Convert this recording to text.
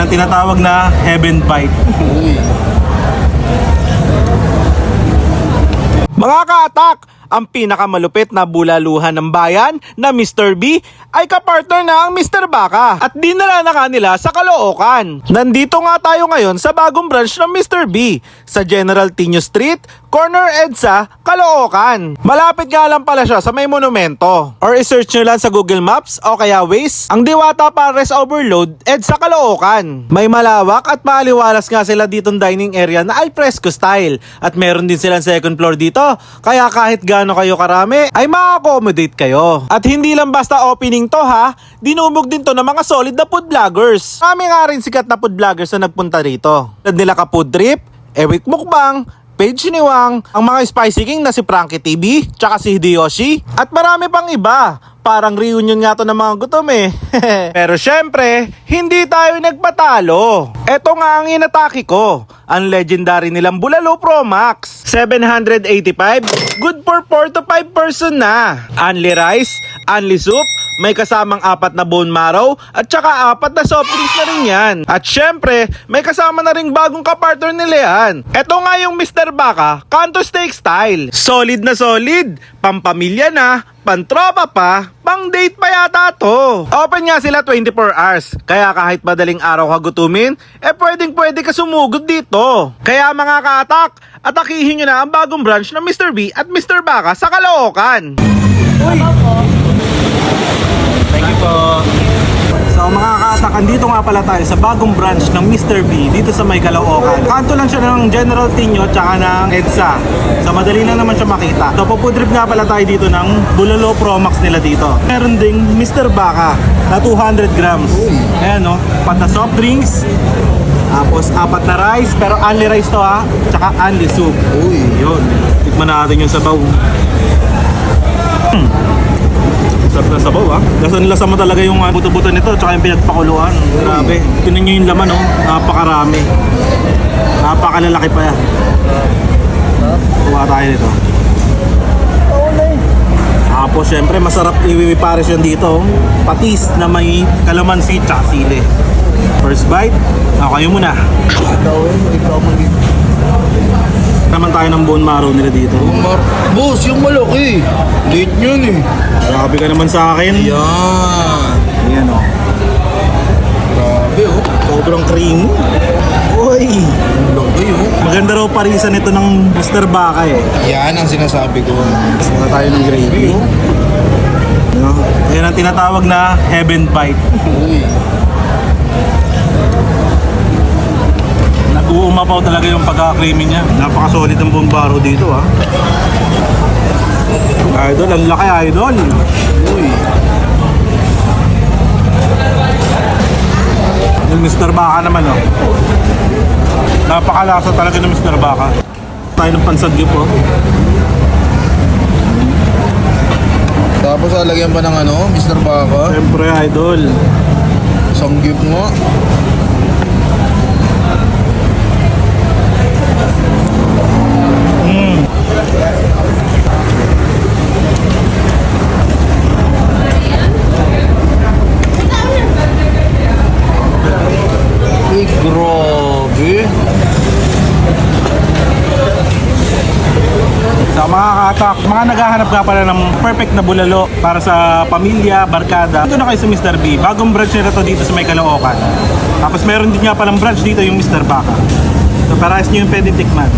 ang tinatawag na Heaven Bite. Mga ka-atak, ang pinakamalupit na bulaluhan ng bayan na Mr. B ay kapartner na ang Mr. Baka at dinala na kanila sa Caloocan. Nandito nga tayo ngayon sa bagong branch ng Mr. B sa General Tino Street, Corner EDSA, Caloocan. Malapit nga lang pala siya sa may monumento. Or i-search nyo lang sa Google Maps o kaya Waze ang Diwata Pares Overload EDSA Caloocan. May malawak at maaliwalas nga sila ditong dining area na al fresco style at meron din silang second floor dito kaya kahit gaano kayo karami ay ma-accommodate kayo. At hindi lang basta opening to ha, dinumog din to ng mga solid na food vloggers. Kami nga rin sikat na food vloggers na nagpunta rito. Nila ka Food Trip, Ewit Mukbang, Page ni Wang, ang mga Spicy King na si Frankie TV, tsaka si Hideyoshi, at marami pang iba. Parang reunion nga to ng mga gutom eh. Pero syempre, hindi tayo nagpatalo. Eto nga ang inatake ko, ang legendary nilang Bulalo Pro Max. 785, good for 4 to 5 person na. Only rice, only soup, may kasamang 4 na bone marrow at saka 4 na soft drinks na rin yan. At syempre, may kasama na ring bagong kapartner nila yan. Eto nga yung Mr. Baka, Kanto Steak Style. Solid na solid, pampamilya na, pantropa pa, pang date pa yata to. Open nga sila 24 hours, kaya kahit madaling araw ka gutumin, pwedeng ka sumugod dito. Kaya mga kaatak, atakihin nyo na ang bagong branch ng Mr. B at Mr. Baka sa Caloocan. Uy! Thank you po. So mga kaatak, andito nga pala tayo sa bagong branch ng Mr. B dito sa may Caloocan. Kanto lang siya ng General Tino tsaka ng EDSA. So madali lang naman siya makita. So pupudrip nga pala tayo dito ng Bulalo Pro Max nila dito. Meron ding Mr. Baka na 200 grams. Ayan no, 4 na soft drinks. Tapos 4 na rice, pero only rice to ha. Tsaka only soup. Uy, yun. Tikman natin yung sabaw. Sarap na sabaw ha. Lasan-lasa mo talaga yung buto-buto nito tsaka yung pinagpakuluan. Grabe. Tinan nyo yung laman oh. Napakarami. Napakalalaki pa yan. Kuha tayo nito. Tapos syempre masarap iwiwipares yan dito. Patis na may kalamansi tsaka sili. First bite. Kayo muna. Ikaw mo dito. Naman tayo ng bone marrow nila dito. Boss, yung malaki. Late yun eh. Grabe ka naman sa akin. Yan. Ayan o. Grabe oh. Sobrang creamy. Uy. Laki oh. Maganda raw parisan ito ng Mr. Baka eh. Yan ang sinasabi ko. Saka tayo ng gravy. No? Ayan ang tinatawag na Heaven Bite. Uy. Uumapaw talaga yung pagka-creamy niya. Napaka-solid ang bone marrow dito ha. Idol, ang laki idol. Uy. Yung Mr. Baka naman oh. Napakalasa talaga ng Mr. Baka. Tayo ng pansagyup oh. Tapos alagyan pa ng ano, Mr. Baka. Siyempre idol. Sanggip mo. Grabe. Sa mga katak, mga naghahanap nga pala ng perfect na bulalo para sa pamilya, barkada. Dito na kayo sa Mr. B. Bagong branch nila to dito sa may Caloocan. Tapos meron din nga palang branch dito yung Mr. Baka. So parehas nyo yung pwedeng tikman.